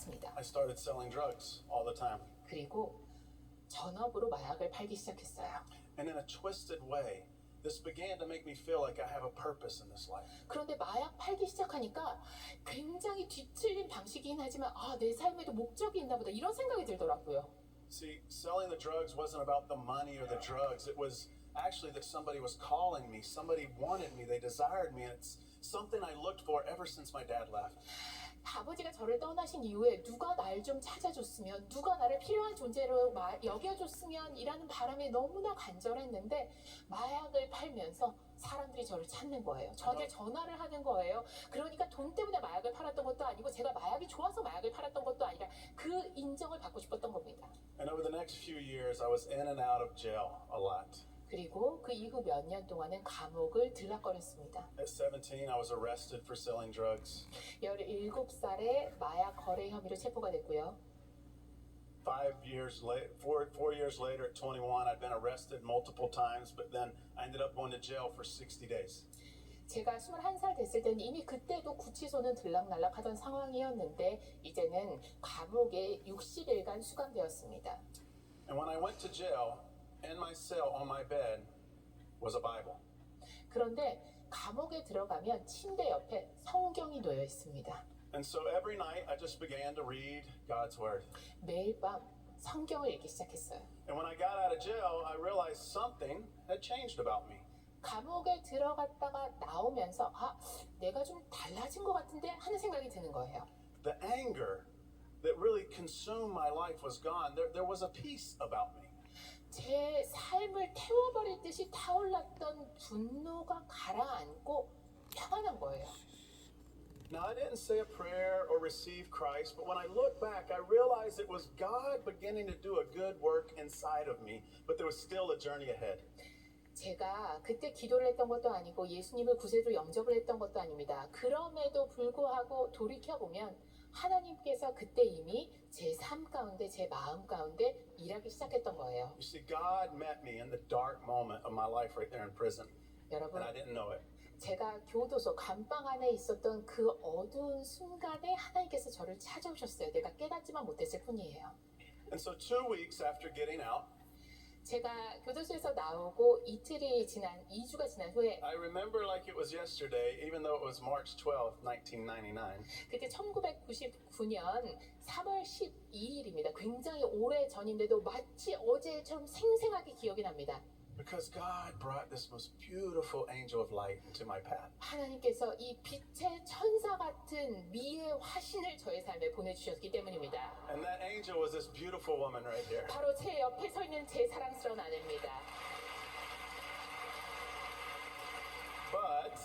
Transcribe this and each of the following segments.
시작했습니다. I started selling drugs all the time. 그리고 전업으로 마약을 팔기 시작했어요. And in a twisted way, this began to make me feel like I have a purpose in this life. 그런데 마약 팔기 시작하니까 굉장히 뒤틀린 방식이긴 하지만 내 삶에도 목적이 있나 보다 이런 생각이 들더라고요. See, selling the drugs wasn't about the money or the drugs. It was actually that somebody was calling me. Somebody wanted me. They desired me. And it's something I looked for ever since my dad left. 아버지가 저를 떠나신 이후에 누가 날 좀 찾아줬으면, 누가 나를 필요한 존재로 여겨줬으면 이라는 바람이 너무나 간절했는데 마약을 팔면서 사람들이 저를 찾는 거예요. 저한테 전화를 하는 거예요. 그러니까 돈 때문에 마약을 팔았던 것도 아니고 제가 마약이 좋아서 마약을 팔았던 것도 아니라 그 인정을 받고 싶었던 겁니다. And over the next few years, I was in and out of jail a lot. 그리고 그 이후 몇 년 동안은 감옥을 들락거렸습니다. At 17, I was arrested for selling drugs. 17살에 마약 거래 혐의로 체포가 됐고요. 4 years later, at 21, I'd been arrested multiple times, but then I ended up going to jail for 60 days. 제가 21살 됐을 때는 이미 그때도 구치소는 들락날락하던 상황이었는데 이제는 감옥에 60일간 수감되었습니다. And when I went to jail, in my cell on my bed was a Bible. 그런데 감옥에 들어가면 침대 옆에 성경이 놓여 있습니다. And so every night I just began to read God's word. 매일 밤 성경을 읽기 시작했어요. And when I got out of jail, I realized something had changed about me. 감옥에 들어갔다가 나오면서 내가 좀 달라진 것 같은데 하는 생각이 드는 거예요. The anger that really consumed my life was gone. There was a peace about me. 제 삶을 태워버릴 듯이 타올랐던 분노가 가라앉고 평안한 거예요. Now, I didn't say a prayer or receive Christ, but when I look back, I realized it was God beginning to do a good work inside of me, but there was still a journey ahead. 제가 그때 기도를 했던 것도 아니고 예수님을 구세주로 영접을 했던 것도 아닙니다. 그럼에도 불구하고 돌이켜보면 하나님께서 그때 이미 제 삶 가운데, 제 마음 가운데 일하기 시작했던 거예요. You see, God met me in the dark moment of my life right there in prison, 여러분, and I didn't know it. 제가 교도소 감방 안에 있었던 그 어두운 순간에 하나님께서 저를 찾아오셨어요. 내가 깨닫지만 못했을 뿐이에요. And so 2 weeks after getting out, 제가 교도소에서 나오고 2주가 지난 후에 I remember like it was yesterday, even though it was March 12th, 1999. 그때 1999년 3월 12일입니다. 굉장히 오래 전인데도 마치 어제처럼 생생하게 기억이 납니다. Because God brought this most beautiful angel of light into my path. 하나님께서 이 빛의 천사 같은 미의 화신을 저의 삶에 보내주셨기 때문입니다. And that angel was this beautiful woman right here. 바로 제 옆에 서 있는 제 사랑스러운 아내입니다. But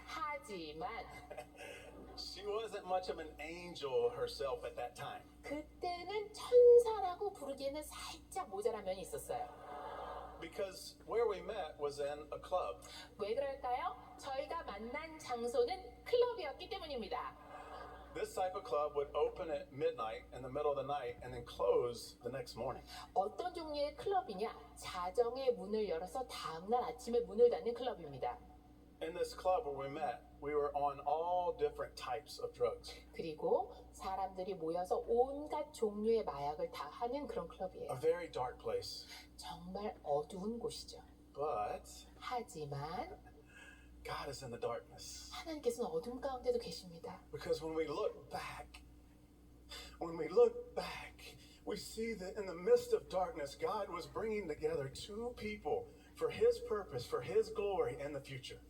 하지만 she wasn't much of an angel herself at that time. 그때는 천사라고 부르기에는 살짝 모자란 면이 있었어요. Because where we met was in a club. 왜 그럴까요? 저희가 만난 장소는 클럽이었기 때문입니다. This type of club would open at midnight in the middle of the night and then close the next morning. 어떤 종류의 클럽이냐? 자정에 문을 열어서 다음날 아침에 문을 닫는 클럽입니다. In this club where we met, we were on all different types of drugs. 그리고 사람들이 모여서 온갖 종류의 마약을 다 하는 그런 클럽이에요. A very dark place. 정말 어두운 곳이죠. But 하지만 God is in the darkness. 하나님께서는 어둠 가운데도 계십니다. Because when we look back, we see that in the midst of darkness, God was bringing together two people for His purpose, for His glory in the future.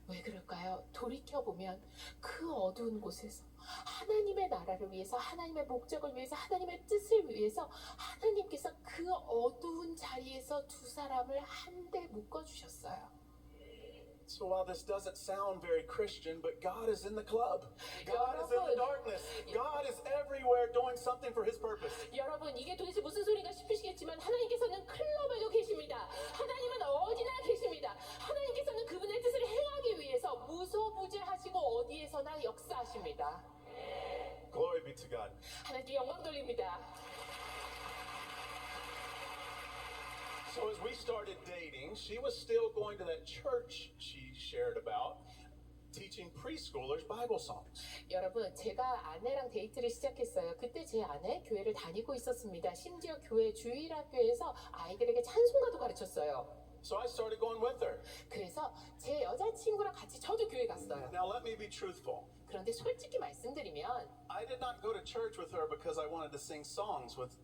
왜 그럴까요? 돌이켜보면 그 어두운 곳에서 하나님의 나라를 위해서, 하나님의 목적을 위해서, 하나님의 뜻을 위해서 하나님께서 그 어두운 자리에서 두 사람을 한데 묶어주셨어요. So while this doesn't sound very Christian, but God is in the club. God is in the darkness. God is everywhere doing something for His purpose. 여러분, 이게 도대체 무슨 소리가 싶으시겠지만 하나님께서는 클럽에도 계십니다. 하나님은 어디나 계십니다. 하나님께서는 그분의 뜻을 행하기 위해서 무소부재하시고 어디에서나 역사하십니다. Glory be to God. 하나님께 영광 돌립니다. So as we started dating, she was still going to that church she shared about. teaching preschoolers Bible songs. 여러분, 제가 아내랑 데이트를 시작했어요. 그때 제 아내 교회를 다니고 있었습니다. 심지어 교회 주일학교에서 아이들에게 찬송가도 가르쳤어요. So I started going with her. 그래서 제 여자친구랑 같이 저도 교회 갔어요. Now let me be truthful. 그런데 솔직히 말씀드리면 I did not go to church with her because I wanted to sing songs with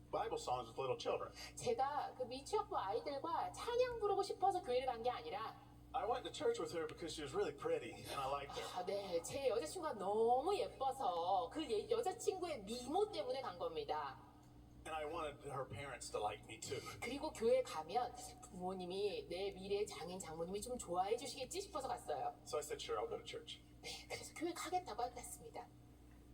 Bible songs with little children. 제가 그 미취학부 아이들과 찬양 부르고 싶어서 교회를 간 게 아니라 I went to church with her because she was really pretty and I liked her. 네, 제 여자친구가 너무 예뻐서 그 여자친구의 미모 때문에 간 겁니다. And I wanted her parents to like me too. 그리고 교회 가면 부모님이 내 미래 장인 장모님이 좀 좋아해 주시겠지 싶어서 갔어요. So I said, sure, I'll go to church. 네, 그래서 교회 가겠다고 갔습니다.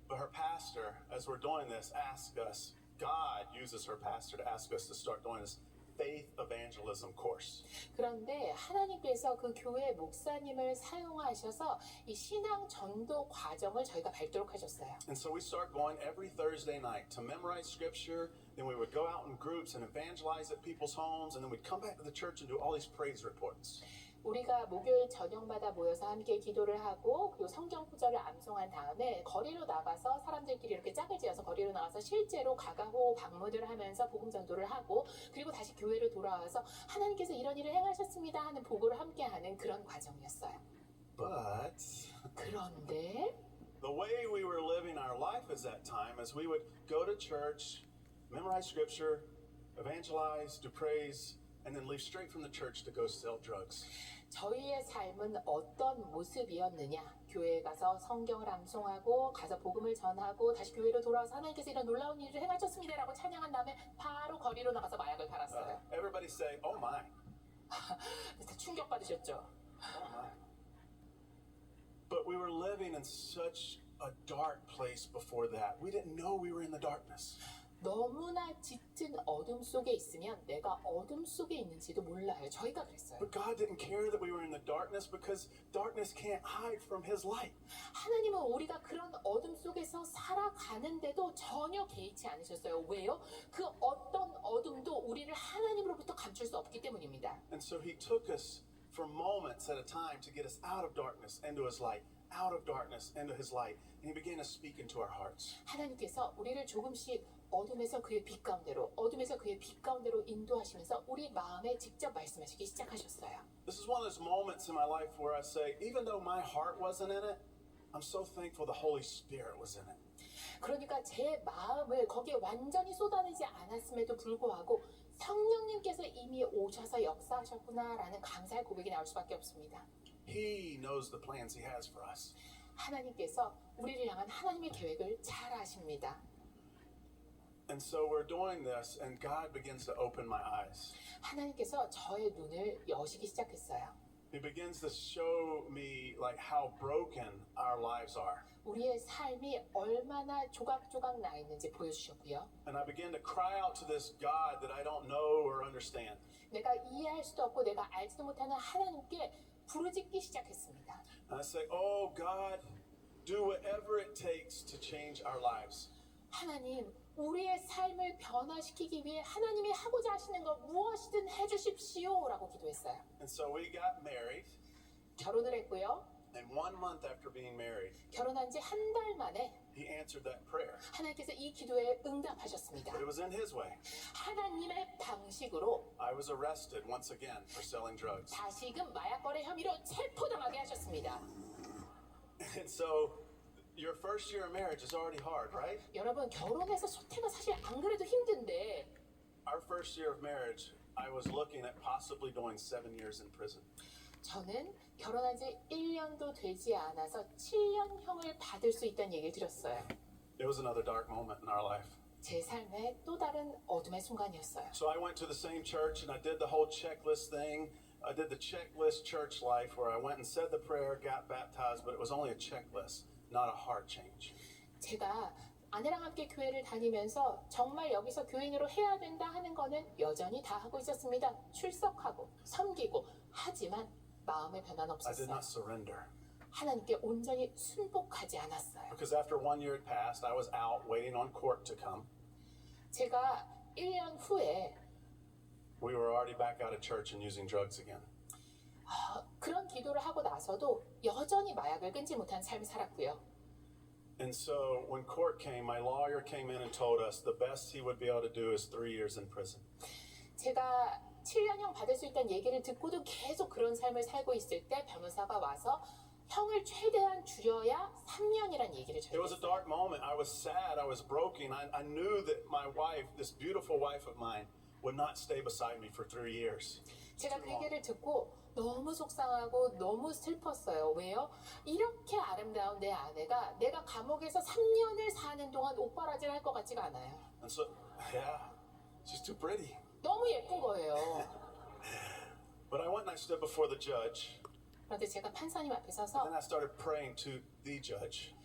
But her pastor, as we're doing this, asked us, God uses her pastor to ask us to start doing this faith evangelism course. 그런데 하나님께서 그 교회 목사님을 사용하셔서 이 신앙 전도 과정을 저희가 밟도록 하셨어요. And so we start going every Thursday night to memorize scripture. Then we would go out in groups and evangelize at people's homes. And then we'd come back to the church and do all these praise reports. 우리가 목요일 저녁마다 모여서 함께 기도를 하고 그리고 성경 구절을 암송한 다음에 거리로 나가서 사람들끼리 이렇게 짝을 지어서 거리로 나가서 실제로 가가호 방문을 하면서 복음 전도를 하고 그리고 다시 교회로 돌아와서 하나님께서 이런 일을 행하셨습니다 하는 보고를 함께하는 그런 과정이었어요. But 그런데 the way we were living our life at that time is we would go to church, memorize scripture, evangelize, do praise, and then leave straight from the church to go sell drugs. 저희의 삶은 어떤 모습이었느냐? 교회에 가서 성경을 암송하고 가서 복음을 전하고 다시 교회로 돌아와서 하나님께서 이런 놀라운 일을 행하셨습니다라고 찬양한 다음에 바로 거리로 나가서 마약을 팔았어요. Everybody say, oh my, 그래서 충격받으셨죠? oh my. But we were living in such a dark place before that. We didn't know we were in the darkness. 너무나 짙은 어둠 속에 있으면 내가 어둠 속에 있는지도 몰라요. 저희가 그랬어요. But God didn't care that we were in the darkness because darkness can't hide from His light. 하나님은 우리가 그런 어둠 속에서 살아가는데도 전혀 개의치 않으셨어요. 왜요? 그 어떤 어둠도 우리를 하나님으로부터 감출 수 없기 때문입니다. And so He took us for moments at a time to get us out of darkness into His light, out of darkness into His light. And He began to speak into our hearts. 하나님께서 우리를 조금씩 어둠에서 그의 빛 가운데로, 어둠에서 그의 빛 가운데로 인도하시면서 우리 마음에 직접 말씀하시기 시작하셨어요. This is one of those moments in my life where I say, even though my heart wasn't in it, I'm so thankful the Holy Spirit was in it. 그러니까 제 마음을 거기에 완전히 쏟아내지 않았음에도 불구하고 성령님께서 이미 오셔서 역사하셨구나라는 감사의 고백이 나올 수밖에 없습니다. He knows the plans He has for us. 하나님께서 우리를 향한 하나님의 계획을 잘 아십니다. And so we're doing this, and God begins to open my eyes. 하나님께서 저의 눈을 여시기 시작했어요. He begins to show me like how broken our lives are. 우리의 삶이 얼마나 조각조각 나 있는지 보여주셨고요. And I begin to cry out to this God that I don't know or understand. 내가 이해할 수도 없고 내가 알지도 못하는 하나님께 부르짖기 시작했습니다. And I say, oh God, do whatever it takes to change our lives. 하나님, 우리의 삶을 변화시키기 위해 하나님이 하고자 하시는 것 무엇이든 해주십시오라고 기도했어요. And so we got married, 결혼을 했고요. and 1 month after being married, 결혼한 지 한 달 만에 He answered that prayer. 하나님께서 이 기도에 응답하셨습니다. But it was in His way. 하나님의 방식으로 I was arrested once again for selling drugs. 다시금 마약 거래 혐의로 체포당하게 하셨습니다. And so your first year of marriage is already hard, right? 여러분, 결혼해서 소태가 사실 안 그래도 힘든데 Our first year of marriage, I was looking at possibly doing 7 years in prison. 저는 결혼한 지 1년도 되지 않아서 7년형을 받을 수 있다는 얘기를 들었어요. It was another dark moment in our life. 제 삶의 또 다른 어둠의 순간이었어요. So I went to the same church and I did the whole checklist thing. I did the checklist church life where I went and said the prayer, got baptized, but it was only a checklist, not a heart change. 제가 아내랑 함께 교회를 다니면서 정말 여기서 교인으로 해야 된다 하는 거는 여전히 다 하고 있었습니다. 출석하고 섬기고 하지만 마음의 변화는 I did 없었어요. not surrender. 하나님께 온전히 순복하지 않았어요. Because after 1 year had passed, I was out waiting on court to come. 제가 1년 후에 We were already back out of church and using drugs again. 그런 기도를 하고 나서도 여전히 마약을 끊지 못한 삶을 살았고요. And so when court came, my lawyer came in and told us the best he would be able to do is 3 years in prison. 제가 7년형 받을 수 있다는 얘기를 듣고도 계속 그런 삶을 살고 있을 때 변호사가 와서 형을 최대한 줄여야 3년이란 얘기를 It was a 저에게 dark moment. I was sad. I was broken. I knew that my wife, this beautiful wife of mine, would not stay beside me for 3 years. 제가 그 얘기를 듣고 너무 속상하고 너무 슬펐어요. 왜요? 이렇게 아름다운 내 아내가 내가 감옥에서 3년을 사는 동안 오빠라질 할 것 같지가 않아요. And so, yeah, she's too pretty. 너무 예쁜 거예요. But I went and I stood before the judge. 그런데 제가 판사님 앞에 Then 서서 I started praying to the judge.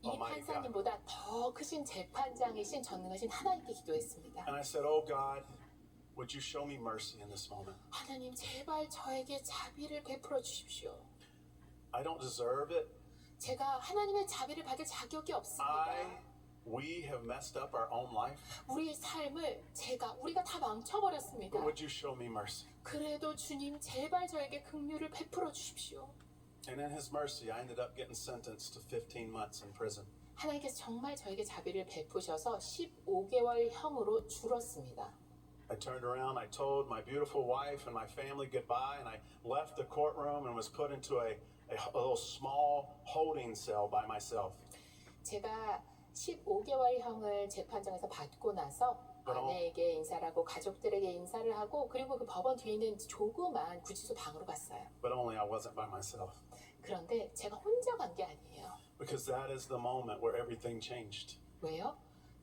이 Almighty God. 판사님보다 더 크신 재판장이신 전능하신 하나님께 기도했습니다. And I said, oh God, would you show me mercy in this moment? 하나님 제발 저에게 자비를 베풀어 주십시오. I don't deserve it. 제가 하나님의 자비를 받을 자격이 없습니다. We have messed up our own life. 우리의 삶을 우리가 다 망쳐버렸습니다. But would you show me mercy? 그래도 주님 제발 저에게 긍휼을 베풀어 주십시오. And in his mercy, I ended up getting sentenced to 15 months in prison. 하나님께서 정말 저에게 자비를 베푸셔서 15개월형으로 줄었습니다. I turned around, I told my beautiful wife and my family goodbye, and I left the courtroom and was put into a little small holding cell by myself. 제가 15개월형을 재판장에서 받고 나서 아내에게 인사를 하고 가족들에게 인사를 하고 그리고 그 법원 뒤에 있는 조그만 구치소 방으로 갔어요. But only I wasn't by myself. 그런데 제가 혼자 간 게 아니에요. Because that is the moment where everything changed. 왜요?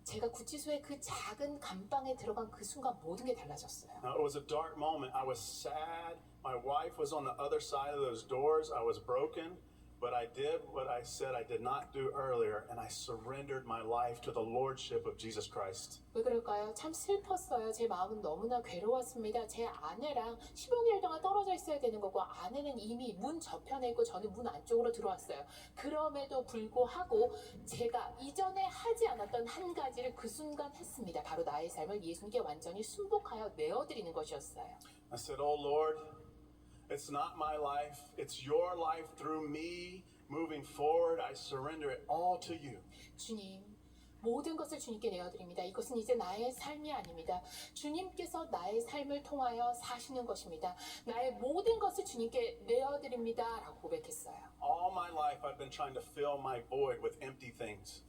제가 구치소의 그 작은 감방에 들어간 그 순간 모든 게 달라졌어요. Now, it was a dark moment. I was sad. My wife was on the other side of those doors. I was broken. But I did what I said I did not do earlier, and I surrendered my life to the Lordship of Jesus Christ. 왜 그럴까요? 참 슬펐어요. 제 마음은 너무나 괴로웠습니다. 제 아내랑 15개월 동안 떨어져 있어야 되는 거고 아내는 이미 문 저편에 있고 저는 문 안쪽으로 들어왔어요. 그럼에도 불구하고 제가 이전에 하지 않았던 한 가지를 그 순간 했습니다. 바로 나의 삶을 예수님께 완전히 순복하여 내어드리는 것이었어요. I said, Oh Lord, it's not my life. It's your life through me moving forward. I surrender it all to you. 주님, 모든 것을 주님께 내어드립니다. 이것은 이제 나의 삶이 아닙니다. 주님께서 나의 삶을 통하여 사시는 것입니다. 나의 모든 것을 주님께 내어드립니다. 라고 고백했어요. All my life I've been trying to fill my void with empty things.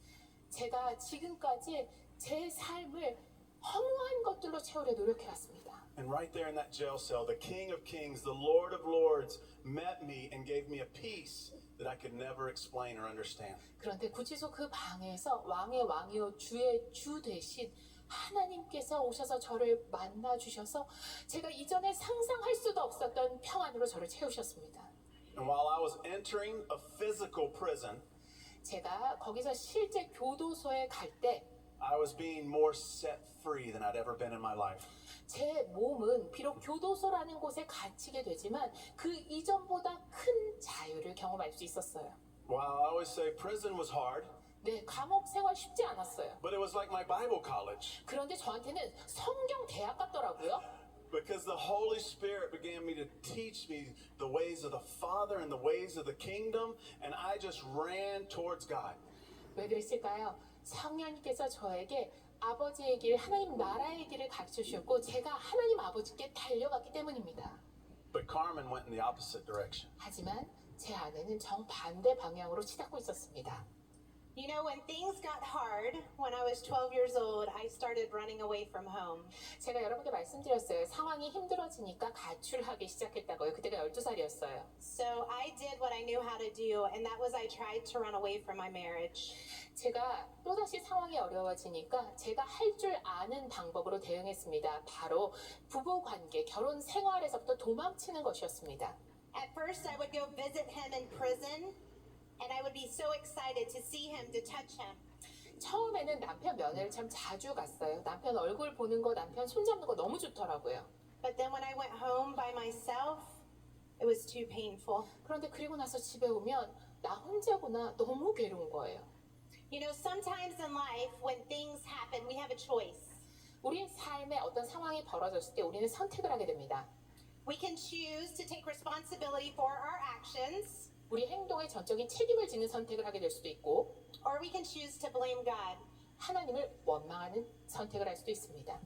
제가 지금까지 제 삶을 허무한 것들로 채우려 노력해왔습니다. And right there in that jail cell, the King of Kings, the Lord of Lords met me and gave me a peace that I could never explain or understand. 그런데 구치소 그 방에서 왕의 왕이요 주의 주 되신 하나님께서 오셔서 저를 만나 주셔서 제가 이전에 상상할 수도 없었던 평안으로 저를 채우셨습니다. And while I was entering a physical prison, 제가 거기서 실제 교도소에 갈 때 I was being more set free than I'd ever been in my life. 제 몸은 비록 교도소라는 곳에 갇히게 되지만 그 이전보다 큰 자유를 경험할 수 있었어요. While I always say prison was hard, 네, 감옥 생활 쉽지 않았어요. but it was like my Bible college. 그런데 저한테는 성경 대학 같더라고요. Because the Holy Spirit began me to teach me the ways of the Father and the ways of the kingdom, and I just ran towards God. 왜 그랬을까요? 성령님께서 저에게 아버지의 길, 하나님 나라의 길을 가르쳐 주셨고 제가 하나님 아버지께 달려갔기 때문입니다. But Carmen went in the opposite direction. 하지만 제 아내는 정반대 방향으로 치닫고 있었습니다. You know, when things got hard, when I was 12 years old, I started running away from home. 제가 여러분께 말씀드렸어요. 상황이 힘들어지니까 가출하기 시작했다고요. 그때가 12살이었어요. So I did what I knew how to do, and that was I tried to run away from my marriage. 제가 또다시 상황이 어려워지니까 제가 할 줄 아는 방법으로 대응했습니다. 바로 부부관계, 결혼 생활에서부터 도망치는 것이었습니다. At first, I would go visit him in prison, and I would be so excited to see him, to touch him. 처음에는 남편 면회를 참 자주 갔어요. 남편 얼굴 보는 거, 남편 손잡는 거 너무 좋더라고요. But then when I went home by myself, it was too painful. 그런데 그리고 나서 집에 오면 나 혼자구나 너무 괴로운 거예요. You know, sometimes in life, when things happen, we have a choice. 우리 삶에 어떤 상황이 벌어졌을 때 우리는 선택을 하게 됩니다. We can choose to take responsibility for our actions, 우리 행동에 전적인 책임을 지는 선택을 하게 될 수도 있고 or we can choose to blame God. 하나님을 원망하는 선택을 할 수도 있습니다.